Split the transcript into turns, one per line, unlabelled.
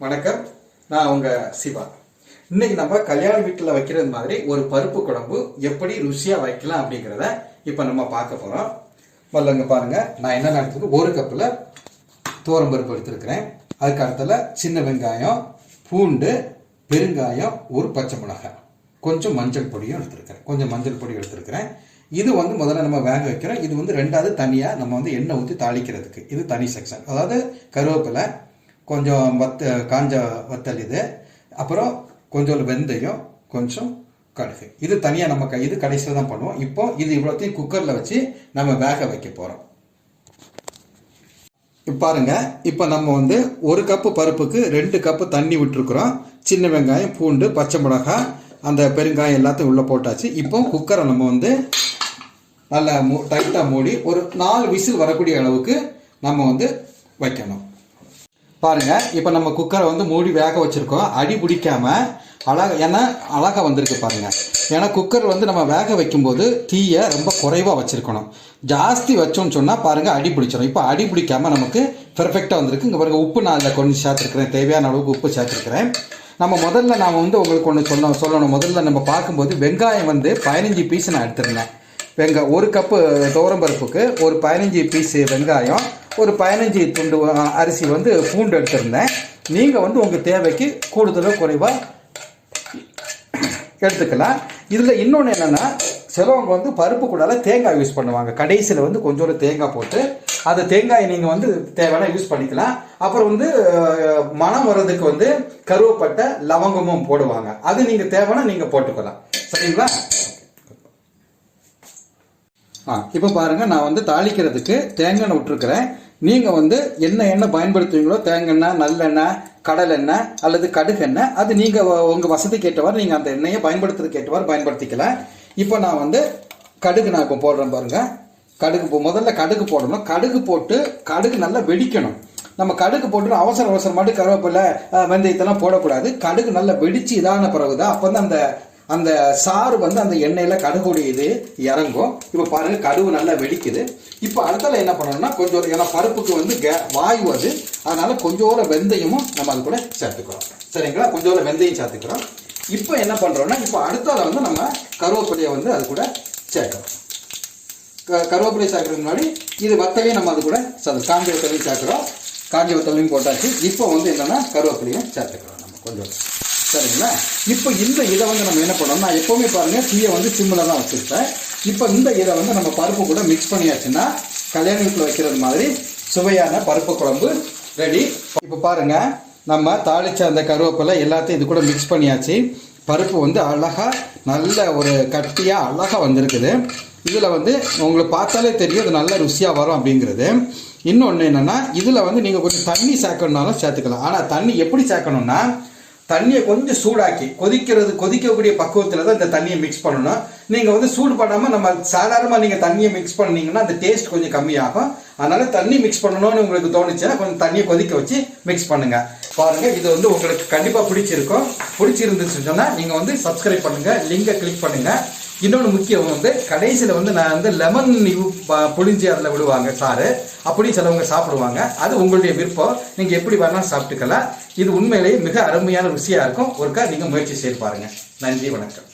வணக்கம், நான் உங்க சிவா. இன்னைக்கு நம்ம கல்யாண வீட்டில் வைக்கிறது மாதிரி ஒரு பருப்பு குழம்பு எப்படி ருசியா வைக்கலாம் அப்படிங்கிறத இப்ப நம்ம பார்க்க போறோம். முதல்ல பாருங்க, நான் என்ன எடுத்துருக்கு, ஒரு கப்பில் துவரம் பருப்பு எடுத்திருக்கிறேன். அதுக்கு அடுத்தல சின்ன வெங்காயம், பூண்டு, பெருங்காயம், ஒரு பச்சை மிளகாய், கொஞ்சம் மஞ்சள் பொடியும் எடுத்திருக்கிறேன். இது முதல்ல நம்ம வேக வைக்கிறோம். இது ரெண்டாவது தனியா நம்ம எண்ணெய் ஊற்றி தாளிக்கிறதுக்கு இது தனி செக்ஷன். அதாவது கருவேப்பிலை, கொஞ்சம் காஞ்ச வத்தல், இது அப்புறம் கொஞ்சம் வெந்தயம், கொஞ்சம் கடுகு, இது தனியாக நம்ம இது கடைசியில் தான் பண்ணுவோம். இப்போ இது இவ்வளோத்தையும் குக்கரில் வச்சு நம்ம வேக வைக்க போகிறோம். பாருங்க, இப்போ நம்ம ஒரு கப்பு பருப்புக்கு 2 கப்பு தண்ணி விட்டுருக்குறோம். சின்ன வெங்காயம், பூண்டு, பச்சை மிளகாய், அந்த பெருங்காயம் எல்லாத்தையும் உள்ளே போட்டாச்சு. இப்போ குக்கரை நம்ம நல்லா டைட்டாக மூடி ஒரு 4 விசில் வரக்கூடிய அளவுக்கு நம்ம வைக்கணும். பாருங்க, இப்போ நம்ம குக்கரை மூடி வேக வச்சிருக்கோம். அடி பிடிக்காம அழகா வந்திருக்கு பாருங்க. ஏன்னா குக்கர் நம்ம வேக வைக்கும்போது தீயை ரொம்ப குறைவா வச்சிருக்கணும். ஜாஸ்தி வச்சோம்னு சொன்னா பாருங்க அடி பிடிச்சிடும். இப்போ அடி பிடிக்காம நமக்கு பெர்ஃபெக்டா வந்திருக்கு. இங்க பாருங்க, உப்பு நான் அதில் கொஞ்சம் சேர்த்துருக்கிறேன், தேவையான அளவுக்கு உப்பு சேர்த்துருக்கிறேன். நம்ம முதல்ல நான் உங்களுக்கு ஒன்று சொல்லணும். முதல்ல நம்ம பார்க்கும்போது வெங்காயம் 15 பீஸ் நான் எடுத்துருந்தேன். ஒரு கப்பு துவரம் பருப்புக்கு ஒரு 15 பீஸ் வெங்காயம், ஒரு 15 துண்டு அரிசி பூண்டு எடுத்திருந்தேன். நீங்கள் உங்கள் தேவைக்கு கூடுதலோ குறைவாக எடுத்துக்கலாம். இதில் இன்னொன்று என்னென்னா, சிலவங்க பருப்பு கூடால தேங்காய் யூஸ் பண்ணுவாங்க. கடைசியில் கொஞ்சோண்டு தேங்காய் போட்டு அந்த தேங்காயை நீங்கள் தேவையான யூஸ் பண்ணிக்கலாம். அப்புறம் மனம் வர்றதுக்கு கருவேப்பட்டை, லவங்கமும் போடுவாங்க. அது நீங்கள் தேவைன்னா நீங்கள் போட்டுக்கலாம். சரிங்களா? இப்போ பாருங்க, நான் தாளிக்கிறதுக்கு தேங்காய் விட்டுருக்கிறேன். நீங்கள் என்ன எண்ணெய் பயன்படுத்துவீங்களோ, தேங்காய், நல்லெண்ணெய், கடலெண்ணெய் அல்லது கடுகெண்ணெய், அது நீங்கள் உங்கள் வசதிக்கு ஏற்றவாறு நீங்கள் அந்த எண்ணெயை பயன்படுத்துறதுக்கு ஏற்றவாறு பயன்படுத்திக்கலாம். இப்போ நான் கடுகு நான் இப்போ போடுறேன் பாருங்க. கடுகு முதல்ல கடுகு போடணும். கடுகு போட்டு கடுகு நல்லா வெடிக்கணும். நம்ம கடுகு போட்டு அவசரமாட்டு கருவேப்பிலை, வெந்தயத்தெல்லாம் போடக்கூடாது. கடுகு நல்லா வெடிச்சு இதான பிறகுதான் அப்போ அந்த சாறு அந்த எண்ணெயில கடுகுடைய இது இறங்கும். இப்போ பாருங்க, கடுகு நல்லா வெடிக்குது. இப்போ அடுத்தால என்ன பண்ணணும்னா, கொஞ்சம் ஏன்னா பருப்புக்கு வாயு அது, அதனால கொஞ்சோட வெந்தயமும் நம்ம அது கூட சேர்த்துக்கிறோம். சரிங்களா? கொஞ்சோட வெந்தயம் சேர்த்துக்கிறோம். இப்போ என்ன பண்றோம்னா, இப்போ அடுத்தால நம்ம கருவேப்பிலையை அது கூட சேர்க்கிறோம். கருவேப்பிலையை சேர்க்கறதுக்கு முன்னாடி இது வத்தலையும் நம்ம அது கூட காஞ்ச வத்தலையும் சேர்க்கிறோம். காஞ்ச வத்தலையும் போட்டாச்சு. இப்போ என்னன்னா கருவேப்பிலையும் சேர்த்துக்கிறோம் நம்ம கொஞ்சம். சரிங்களா? இப்போ இந்த இதை நம்ம என்ன பண்ணோம், நான் எப்பவுமே பாருங்க தீயை சிம்மில் தான் வச்சிருப்பேன். இப்போ இந்த இதை நம்ம பருப்பு கூட மிக்ஸ் பண்ணியாச்சுன்னா கல்யாண வீட்டில் வைக்கிறது மாதிரி சுவையான பருப்பு குழம்பு ரெடி. இப்போ பாருங்க, நம்ம தாளிச்ச அந்த கருவேப்பிலை எல்லாத்தையும் இது கூட மிக்ஸ் பண்ணியாச்சு. பருப்பு அழகா நல்ல ஒரு கட்டியா அழகா வந்திருக்குது. இதில் உங்களுக்கு பார்த்தாலே தெரியும் அது நல்ல ருசியா வரும் அப்படிங்கிறது. இன்னொன்று என்னன்னா, இதில் நீங்கள் கொஞ்சம் தண்ணி சேர்க்கணும்னாலும் சேர்த்துக்கலாம். ஆனால் தண்ணி எப்படி சேர்க்கணும்னா, தண்ணியை கொஞ்சம் சூடாக்கி கொதிக்கக்கூடிய பக்குவத்தில் தான் இந்த தண்ணியை மிக்ஸ் பண்ணணும். நீங்கள் சூடு பண்ணாமல் நம்ம சாதாரணமாக நீங்கள் தண்ணியை மிக்ஸ் பண்ணீங்கன்னா அந்த டேஸ்ட் கொஞ்சம் கம்மியாகும். அதனால தண்ணி மிக்ஸ் பண்ணணும்னு உங்களுக்கு தோணுச்சுன்னா கொஞ்சம் தண்ணியை கொதிக்க வச்சு மிக்ஸ் பண்ணுங்க. பாருங்க, இது உங்களுக்கு கண்டிப்பாக பிடிச்சிருக்கும். பிடிச்சிருந்துச்சுன்னு சொன்னால் நீங்கள் சப்ஸ்கிரைப் பண்ணுங்க, லிங்கை கிளிக் பண்ணுங்க. இன்னொன்று முக்கியம் கடைசியில் நான் லெமன் புளிஞ்சி அதில் விடுவாங்க சாறு, அப்படி சிலவங்க சாப்பிடுவாங்க. அது உங்களுடைய விருப்பம், நீங்கள் எப்படி வேணாலும் சாப்பிட்டுக்கலாம். இது உண்மையிலேயே மிக அருமையான ருசியாக இருக்கும். ஒருக்கா நீங்கள் முயற்சி செய்து பாருங்க. நன்றி, வணக்கம்.